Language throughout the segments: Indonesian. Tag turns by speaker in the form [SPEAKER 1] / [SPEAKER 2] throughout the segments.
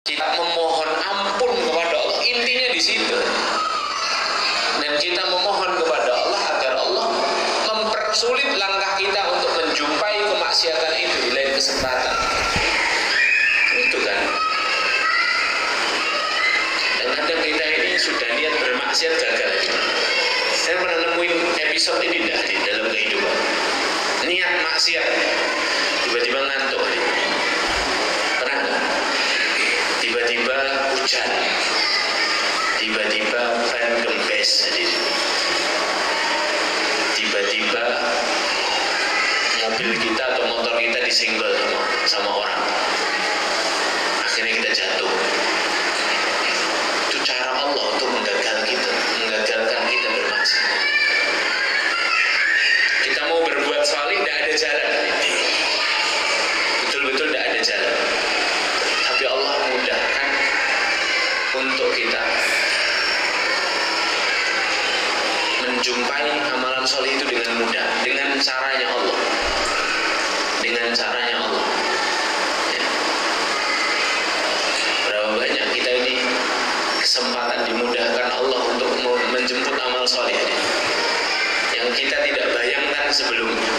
[SPEAKER 1] Kita memohon ampun kepada Allah, intinya di situ. Dan kita memohon kepada Allah agar Allah mempersulit langkah kita untuk menjumpai kemaksiatan itu di lain kesempatan. Itu kan. Dan kadang kita ini sudah niat bermaksiat gagal. Saya pernah nemuin episode ini di dalam kehidupan. Niat maksiat, tiba-tiba ngantuk. Pernah nggak? Tiba-tiba hujan, tiba-tiba ban gempes, tiba-tiba mobil kita atau motor kita disenggol sama orang, akhirnya kita jatuh. Itu cara Allah untuk menggagalkan kita bermaksiat. Kita mau berbuat salih, tidak ada jalan, betul-betul tidak ada jalan. Tapi Allah mudahkan untuk kita menjumpai amalan soleh itu dengan mudah, dengan caranya Allah, ya. Berapa banyak kita ini kesempatan dimudahkan Allah untuk menjemput amal soleh yang kita tidak bayangkan sebelumnya.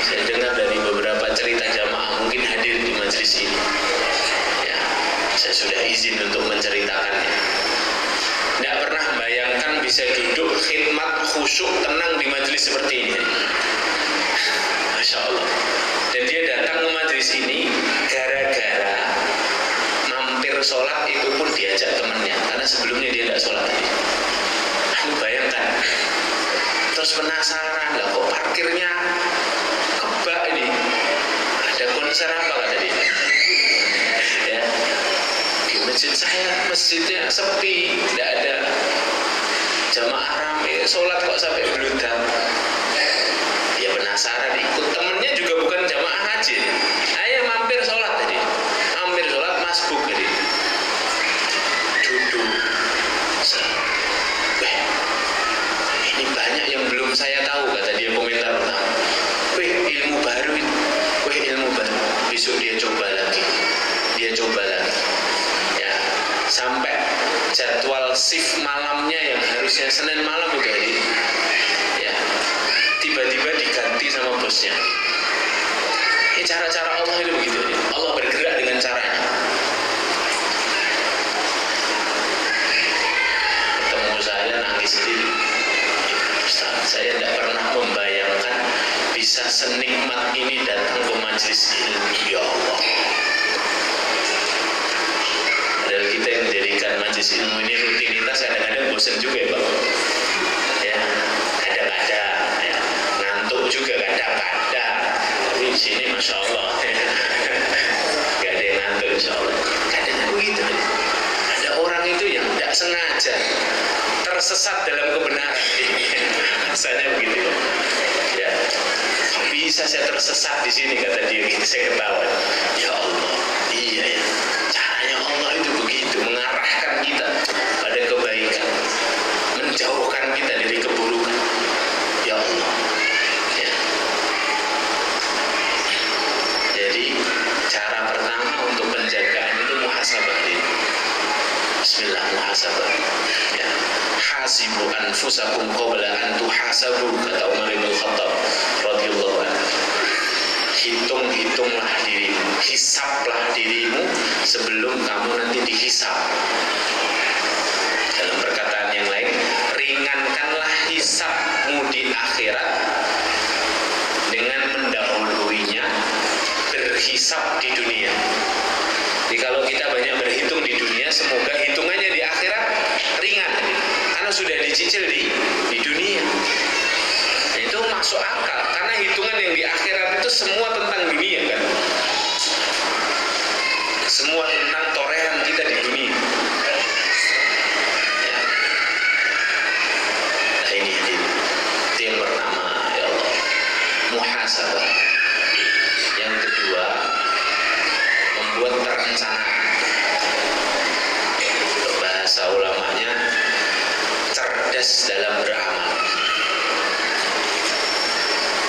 [SPEAKER 1] Saya dengar dari beberapa cerita jamaah mungkin hadir di majelis ini. Ya, saya sudah izin untuk menceritakannya. Tidak pernah bayangkan bisa duduk khidmat khusyuk tenang di majelis seperti ini. Masya Allah. Dan dia datang ke majelis ini gara-gara mampir sholat itu pun diajak temannya, karena sebelumnya dia tidak sholat tadi. Aku bayangkan. Terus penasaran, lah kok parkirnya kebak ini? Ada konser apa kata dia? Ya. Di masjid saya, masjidnya sepi, tidak ada jamaah ramai, sholat kok sampai beludak. Dia penasaran, ikut temennya juga bukan jamaah haji. Ayo mampir sholat tadi, mampir sholat masbuk tadi. Duduk. Ini banyak yang belum saya tahu, kata dia komentar pertama. Ilmu baru ini. Ilmu baru. Besok dia coba lagi. Ya, sampai jadwal shift malamnya yang harusnya Senin malam itu hari. Ya, tiba-tiba diganti sama bosnya. Ini cara-cara Allah itu begitu. Allah bergerak dengan caranya. Ketemu saya nangis sendiri. Saya tidak pernah membayangkan bisa senikmat ini datang ke majelis ilmu. Ya Allah. Padahal kita yang menjadikan majelis ilmu ini rutinitas, kadang-kadang bosan juga ya Pak. Ya, kadang-kadang ya, ngantuk juga kadang-kadang. Tapi di sini Masya Allah, gak ada yang ngantuk Insya Allah. Kadang begitu. Ada orang itu yang tidak sengaja tersesat dalam kebenaran. Rasanya begitu. Ya, bisa saya tersesat di sini, kata dia. Gitu saya ketawa. Ya Allah, iya ya. Caranya Allah itu begitu, mengarahkan kita pada kebaikan, menjauhkan kita dari keburukan. Ya Allah. Ya. Jadi cara pertama untuk penjagaan itu muhasabah. Bismillah, muhasabah. Ya. Hasibu anfusakum qabla an tuhasabu, kata Umar bin Khattab radhiyallahu anhu. Hitung-hitunglah dirimu, hisablah dirimu sebelum kamu nanti dihisab. Dalam perkataan yang lain, ringankanlah hisabmu di akhirat dengan mendahuluinya berhisab di dunia. Jadi kalau kita banyak berhitung di dunia, semoga hitungannya di akhirat ringan, karena sudah dicicil di dunia. Nah, itu masuk akal, karena hitungan yang di akhirat itu semua tentang dunia kan, semua tentang torehan kita di dunia. Ya. Nah ini itu yang pertama, ya Allah, muhasabah. Yang kedua, membuat perencanaan. Bahasa ulamanya cerdas dalam beramal.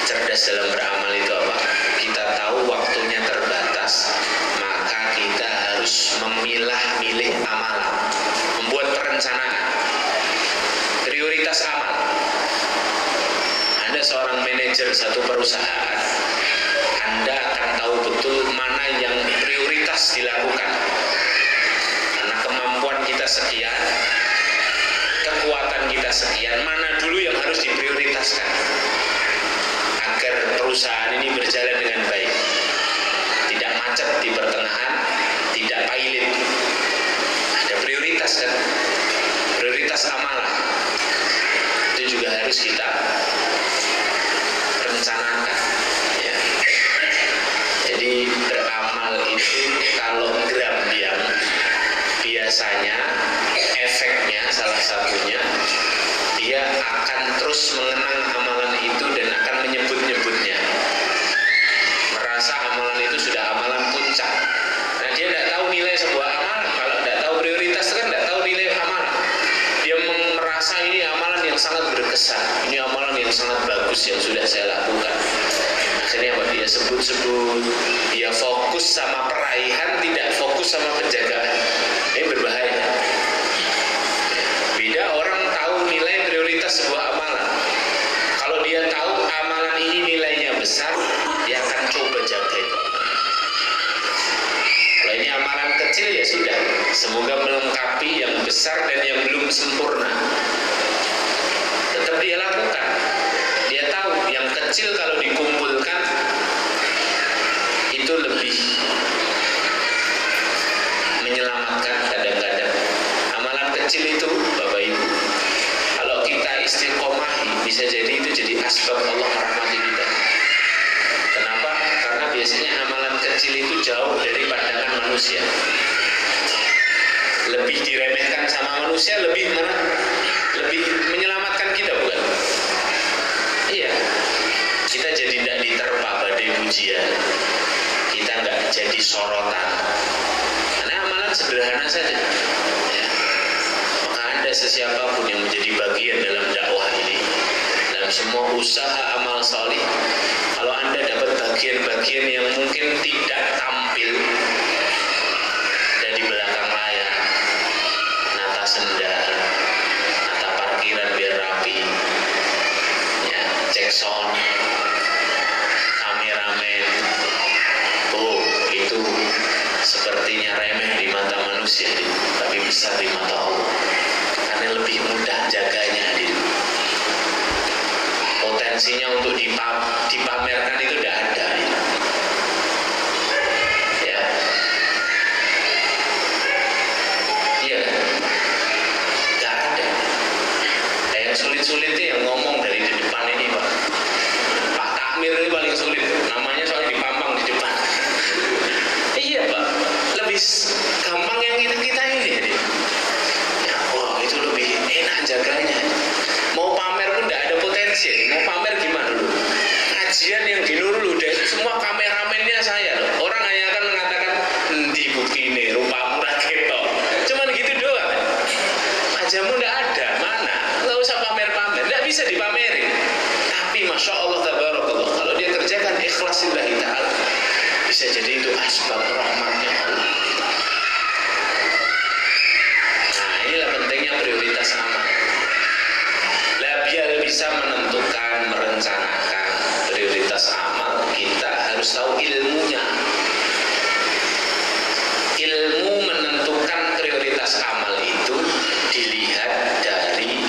[SPEAKER 1] Cerdas dalam beramal itu apa? Kita tahu waktunya terbatas, maka kita harus memilah-milih amalan, membuat perencanaan, prioritas amal. Anda seorang manajer satu perusahaan, Anda akan tahu betul mana yang prioritas dilakukan. Karena kemampuan kita sekian, kekuatan kita sekian, mana dulu yang harus diprioritaskan agar perusahaan ini berjalan dengan baik, tidak macet di pertengahan, tidak pailit. Ada prioritas kan, prioritas amalan itu juga harus kita rencanakan ya. Jadi beramal itu kalau geram diam, biasanya efeknya salah satunya dia akan terus mengenang amalan itu dan akan menyebut-nyebutnya, merasa amalan itu sudah amalan puncak. Nah, dia tidak tahu nilai sebuah amalan. Kalau tidak tahu prioritas kan tidak tahu nilai amalan. Dia merasa ini amalan yang sangat berkesan, ini amalan yang sangat bagus yang sudah saya lakukan. Akhirnya apa? Dia sebut-sebut, dia fokus sama peraihan, tidak fokus sama penjagaan. Ini berbahaya. Beda orang tahu nilai prioritas sebuah amalan. Kalau dia tahu amalan ini nilainya besar, dia akan coba jaga itu. Kalau ini amalan kecil ya sudah, semoga melengkapi yang besar dan yang belum sempurna. Tetap dia lakukan. Dia tahu yang kecil kalau dikumpulkan itu lebih menyelamatkan kadang-kadang. Amalan kecil itu Bapak Ibu, kalau kita istiqomahi, bisa jadi itu jadi asbab Allah merahmati kita. Kenapa? Karena biasanya amalan kecil itu jauh dari pandangan manusia, lebih diremehkan sama manusia, lebih menyelamatkan kita, bukan? Iya, kita jadi tidak diterpa badai pujian, kita nggak jadi sorotan, karena amalan sederhana saja ya. Maka Anda sesiapapun yang menjadi bagian dalam dakwah ini, dalam semua usaha amal salih, kalau Anda dapat bagian-bagian yang mungkin tidak tampil dari belakang layar, nata sendal, nata parkiran biar rapi ya, cek sound, kameramen, oh itu sepertinya remeh di mata manusia, tapi besar di mata Allah, karena lebih mudah jaganya. Potensinya untuk dipamerkan itu tidak ada ya. Iya, tidak ada. Yang sulit-sulitnya yang ngomong dari di depan ini Pak Takmir ini paling sulit, namanya soalnya dipampang di depan. Iya Pak, lebih gampang yang kita ini ya. Wah itu lebih enak jaganya. Mau pamer pun tidak ada potensi. Mau pamer gimana dulu? Kajian yang di Nurul Huda itu semua kameramennya saya loh. Orang hanya akan mengatakan di bukti ini rupamu raketo, cuman gitu doang. Ajamu tidak ada, mana? Nggak usah pamer-pamer, tidak bisa dipamerin. Tapi masya Allah tabarakallah, kalau dia kerjakan ikhlasillahi ta'ala, bisa jadi itu asbab rahmatnya Allah. Nah inilah pentingnya prioritas amal. Biar bisa menentukan, merencanakan prioritas amal, kita harus tahu ilmunya. Ilmu menentukan prioritas amal itu dilihat dari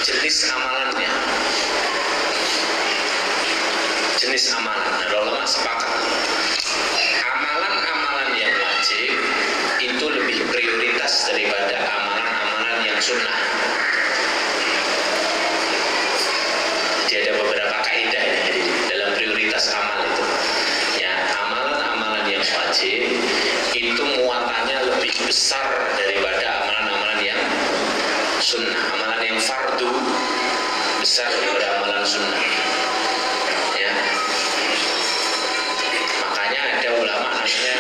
[SPEAKER 1] jenis amalannya. Jenis amalan, ada ulama sepakat. Amalan-amalan yang wajib itu lebih prioritas daripada amalan-amalan yang sunnah. Jadi ada beberapa kaidah dalam prioritas amal itu. Ya, amalan-amalan yang wajib itu muatannya lebih besar daripada amalan-amalan yang sunnah. Amalan yang fardu besar daripada amalan sunnah. Ya. Makanya ada ulama namanya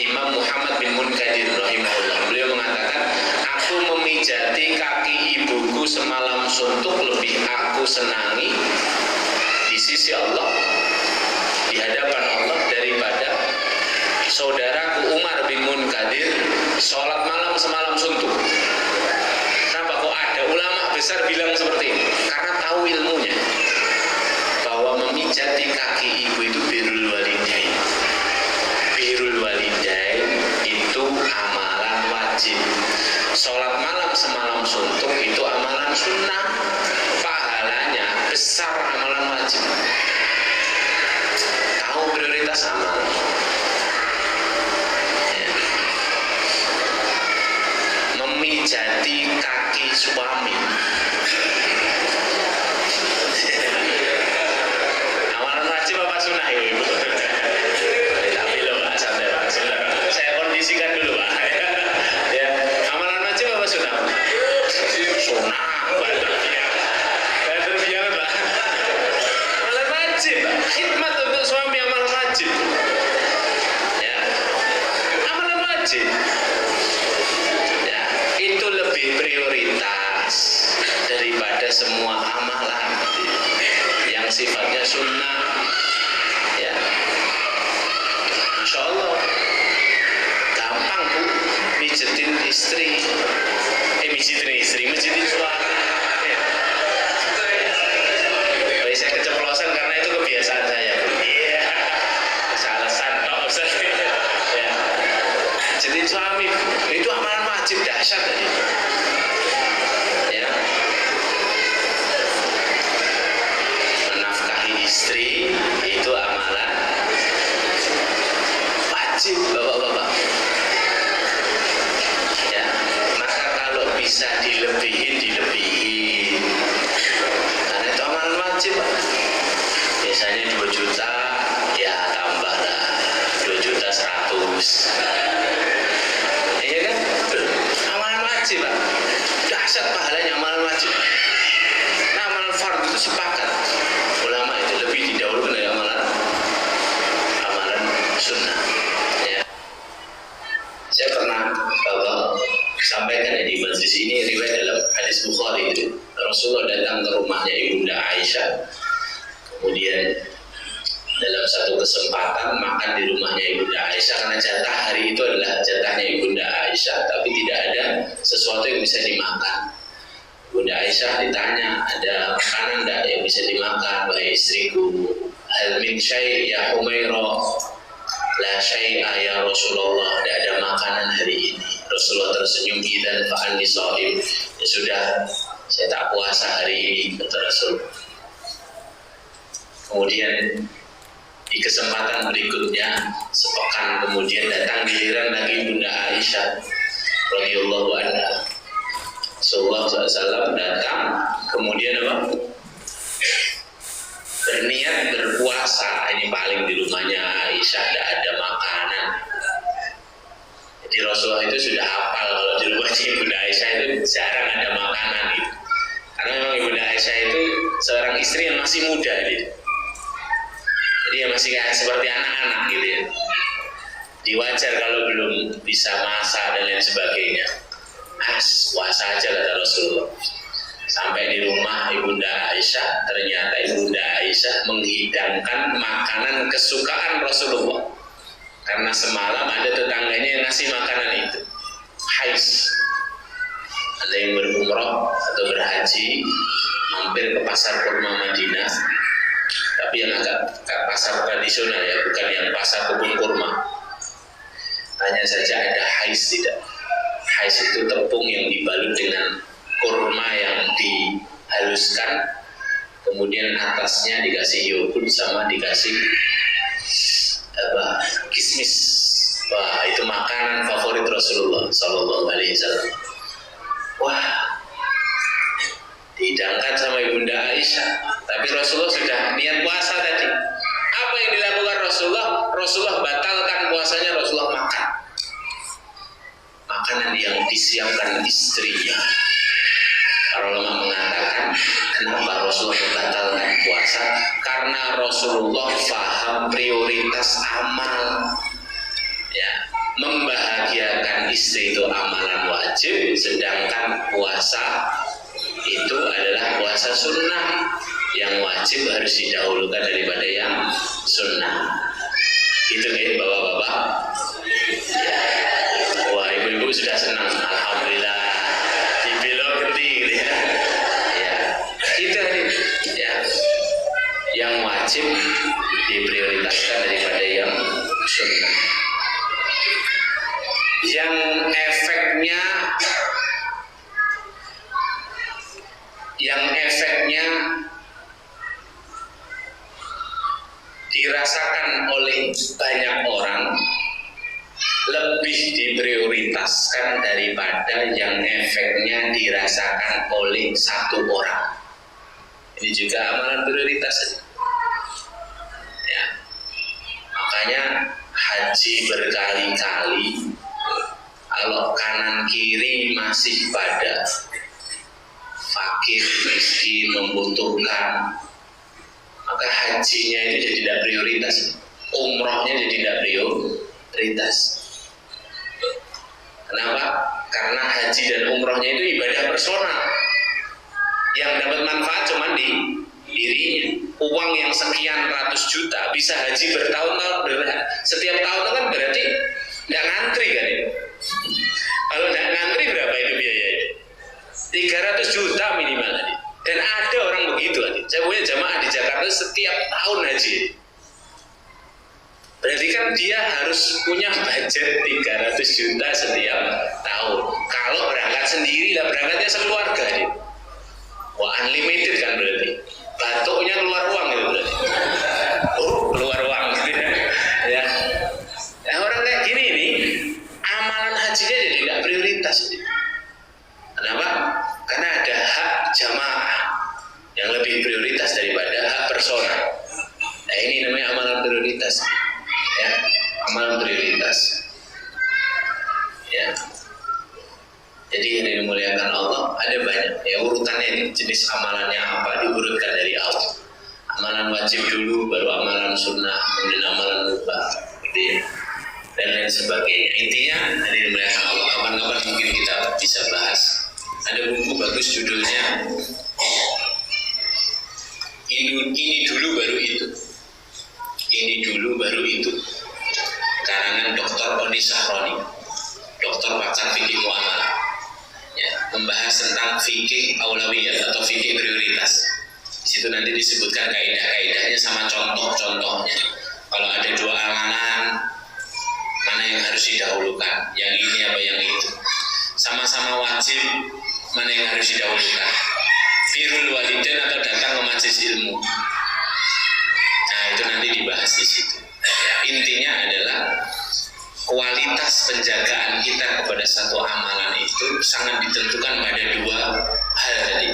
[SPEAKER 1] Imam Muhammad bin Munkadir rahimahullah. Beliau mengatakan, aku memijati kaki ibuku semalam suntuk lebih aku senangi di sisi Allah, di hadapan Allah, daripada saudaraku Abu Umar bin Munkadir sholat malam semalam suntuk. Kenapa kok ada ulama besar bilang seperti ini? Karena tahu ilmunya bahwa memijati kaki ibu itu birrul walidain. Birrul walidain itu amalan wajib. Sholat malam semalam suntuk itu amalan sunnah. Pahalanya besar amalan wajib. Tahu prioritas amal. Ya. Memijati kaki suami. Amalan wajib apa sunnah ya ibu? Tapi loh Pak, santai Pak. Saya kondisikan dulu Pak. Ya, amalan wajib apa sunnah? Sunnah. Berlebihan Pak. Amalan wajib. Khidmat untuk suami amalan wajib. Ya, amalan wajib. Ya, itu lebih prioritas daripada semua amalan yang sifatnya sunnah. Ya, Masya Allah, gampang Bu mijitin istri. Mijitin istri, mijitin suami. Ya. Baik, saya keceplosan karena itu kebiasaan saya Bu. Iya, kesalahan dong Ustaz. Ya, mijitin suami itu amalan wajib dahsyat tadi. Ya, menafkahi istri itu amalan wajib bapak-bapak. Ya, maka kalau bisa dilebihin karena itu amalan wajib Pak. Biasanya 2 juta ya tambahlah 2.100.000. Iya kan? Amalan wajib Pak. Dahsyat pahalanya amalan wajib. Nah, amalan fardhu itu sepakat ulama itu lebih didahulukan dari amalan sunnah. Ya. Saya pernah sampaikan di majelis ini riwayat dalam hadis Bukhari itu Rasulullah datang ke rumahnya Ibunda Aisyah, kemudian dalam satu kesempatan makan di rumahnya Ibunda Aisyah karena jatah hari itu adalah jatahnya Ibunda Aisyah, tapi tidak ada sesuatu yang bisa dimakan. Ibunda Aisyah ditanya, ada makanan enggak yang bisa dimakan wahai istriku? Hal min syai' ya Humairah? La syai'a ya Rasulullah, tidak ada makanan hari ini. Rasulullah tersenyum, idzan fa anni shaim. Ya sudah, saya tak puasa hari ini, kata Rasul. Kemudian di kesempatan berikutnya, sepekan kemudian datang giliran lagi Bunda Aisyah radhiyallahu anha. Rasulullah SAW datang, kemudian apa? Berniat berpuasa. Ini paling di rumahnya Aisyah tidak ada makanan. Jadi Rasulullah itu sudah hafal kalau di rumahnya Ibunda Aisyah itu jarang ada makanan gitu. Karena memang Ibunda Aisyah itu seorang istri yang masih muda gitu. Jadi ya masih kayak seperti anak-anak gitu ya. Diwajar kalau belum bisa masak dan lain sebagainya. Puasa aja kata Rasulullah. Sampai di rumah Ibunda Aisyah, ternyata Ibunda Aisyah menghidangkan makanan kesukaan Rasulullah. Karena semalam ada tetangganya yang ngasih makanan itu. Hais. Ada yang berumrah atau berhaji, mampir ke pasar kurma Madinah. Tapi yang agak pasar tradisional ya, bukan yang pasar kebun kurma. Hanya saja ada hais tidak. Hais itu tepung yang dibalut dengan kurma yang dihaluskan, kemudian atasnya dikasih yogurt sama dikasih kismis. Wah, itu makanan favorit Rasulullah Sallallahu Alaihi Wasallam. Wah, dihidangkan sama Ibunda Aisyah, tapi Rasulullah sudah niat puasa tadi. Apa yang dilakukan Rasulullah? Rasulullah batalkan puasanya, Rasulullah makan makanan yang disiapkan istrinya. Para ulama mengatakan, kenapa Rasulullah membatalkan puasa? Karena Rasulullah paham prioritas amal. Ya, membahagiakan istri itu amalan wajib, sedangkan puasa itu adalah puasa sunnah. Yang wajib harus didahulukan daripada yang sunnah. Itu ya bapak-bapak. yang efeknya dirasakan oleh banyak orang lebih diprioritaskan daripada yang efeknya dirasakan oleh satu orang. Ini juga amalan prioritas. Ya. Makanya haji berkali-kali, kalau kanan kiri masih pada fakir, miskin, membutuhkan, maka hajinya itu jadi tidak prioritas, umrohnya jadi tidak prioritas. Kenapa? Karena haji dan umrohnya itu ibadah personal, yang dapat manfaat cuma di dirinya. Uang yang sekian ratus juta bisa haji bertahun-tahun, setiap tahun kan berarti nggak ngantri kan ya? Kalau nggak ngantri berapa itu biayanya? 300 juta minimal tadi. Dan ada orang begitu tadi. Saya punya jamaah di Jakarta setiap tahun haji. Berarti kan dia harus punya budget 300 juta setiap tahun. Kalau berangkat sendiri lah, berangkatnya sekeluarga dia. Wah, unlimited kan berarti. Batuknya keluar uang gitu berarti. Keluar uang gitu ya. Nah, orang kayak gini nih, amalan hajinya jadi tidak prioritas. Kenapa? Karena ada hak jamaah yang lebih prioritas daripada hak personal. Nah, ini namanya amalan prioritas. Ya, amalan prioritas. Ya. Jadi yang dimuliakan Allah ada banyak. Ya, urutannya ini jenis amalannya apa diurutkan dari Allah. Amalan wajib dulu, baru amalan sunnah, kemudian amalan mubah, gitu ya. Dan lain sebagainya. Intinya yang dimuliakan Allah. Kapan-kapan mungkin kita bisa bahas. Ada buku bagus judulnya Ini Dulu Baru Itu. Ini Dulu Baru Itu. Karangan Dr. Oni Sahroni, dokter pakar fikih muamalah. Ya, membahas tentang fikih aulawiyah atau fikih prioritas. Di situ nanti disebutkan kaidah-kaidahnya sama contoh-contohnya. Kalau ada dua amalan, mana yang harus didahulukan? Yang ini apa yang itu? Sama-sama wajib, mana yang harus didahulukan? Birrul walidain atau datang ke majelis ilmu? Nah, itu nanti dibahas di situ. Ya, intinya adalah kualitas penjagaan kita kepada satu amalan itu sangat ditentukan pada dua hal tadi.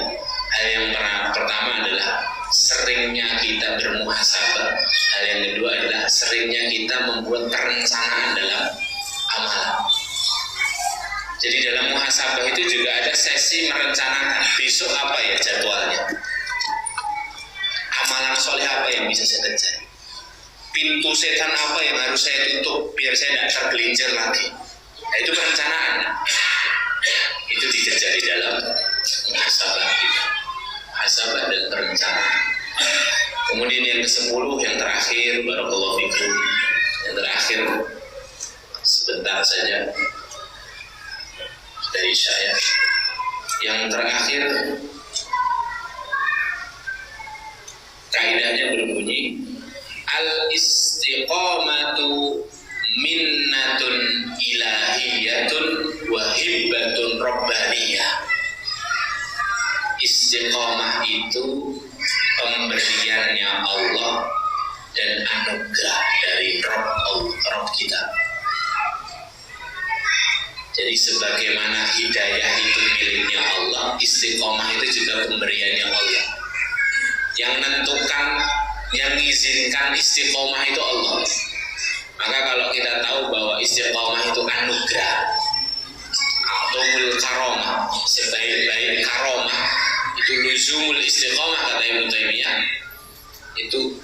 [SPEAKER 1] Hal yang pertama adalah seringnya kita bermuhasabah. Hal yang kedua adalah seringnya kita membuat perencanaan dalam amalan. Jadi dalam muhasabah itu juga ada sesi merencanakan besok apa ya jadwalnya, amalan soleh apa yang bisa saya kerjakan, pintu setan apa yang harus saya tutup biar saya tidak tergelincir lagi. Nah, itu perencanaan. Itu dikerja di dalam muhasabah kita. Muhasabah dan perencanaan. Kemudian yang ke-10, yang terakhir, barakallahu fikum. Yang terakhir sebentar saja dari saya. Yang terakhir kaidahnya berbunyi al-istiqamatu minnatun ilahiyatun wa hibbatun rabbaniyah. Istiqamah itu pemberiannya Allah dan anugerah dari Rabb kita. Jadi sebagaimana hidayah itu miliknya Allah, istiqamah itu juga pemberiannya Allah. Yang menentukan, yang mengizinkan istiqomah itu Allah. Maka kalau kita tahu bahwa istiqomah itu anugerah atau karomah, sebaik-baik karomah itu luzumul istiqomah kata Ibnu Taimiyah, itu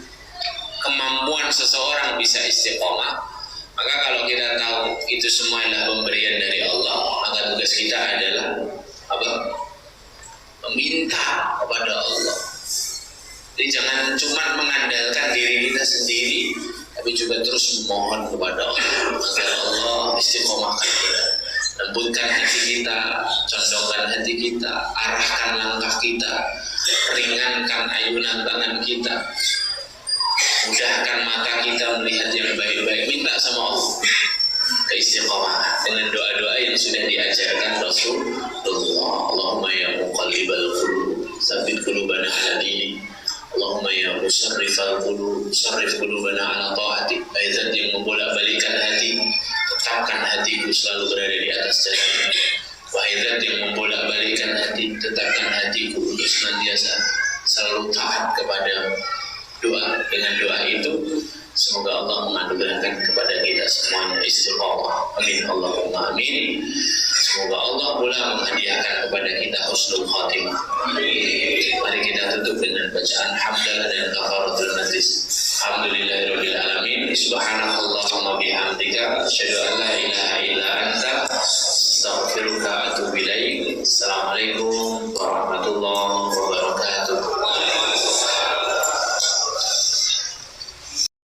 [SPEAKER 1] kemampuan seseorang bisa istiqomah. Maka kalau kita tahu itu semua adalah pemberian dari Allah, maka tugas kita adalah apa? Meminta kepada Allah. Jadi jangan cuma mengandalkan diri kita sendiri, tapi juga terus memohon kepada Allah agar Allah istiqomahkan kita, lembutkan hati kita, condongkan hati kita, arahkan langkah kita, ringankan ayunan tangan kita, mudahkan mata kita melihat yang baik-baik. Minta sama Allah keistiqomahan dengan doa-doa yang sudah diajarkan Rasulullah. Allahumma ya muqallibal qulub tsabbit qulubana ala dinik. Allahumma ya musarrifal qulub sarrif qulubana ala ta'atik. Ayat yang membolak-balikan hati, tetapkan hatiku selalu berada di atas jalan. Wahai zat yang membolak-balikan hati, tetapkan hatiku untuk senantiasa selalu taat kepada doa. Dengan doa itu semoga Allah menganugerahkan kepada kita semuanya istiqamah. Amin Allahumma amin. Semoga Allah pula menghadiahkan kepada kita husnul khatimah. Mari kita tutup dengan bacaan hamdalah dan kafaratul majlis. Alhamdulillahirabbil alamin. Subhanakallahumma bihamdika asyhadu an la ilaha illa anta astaghfiruka wa atubu ilaik. Assalamualaikum warahmatullahi wabarakatuh.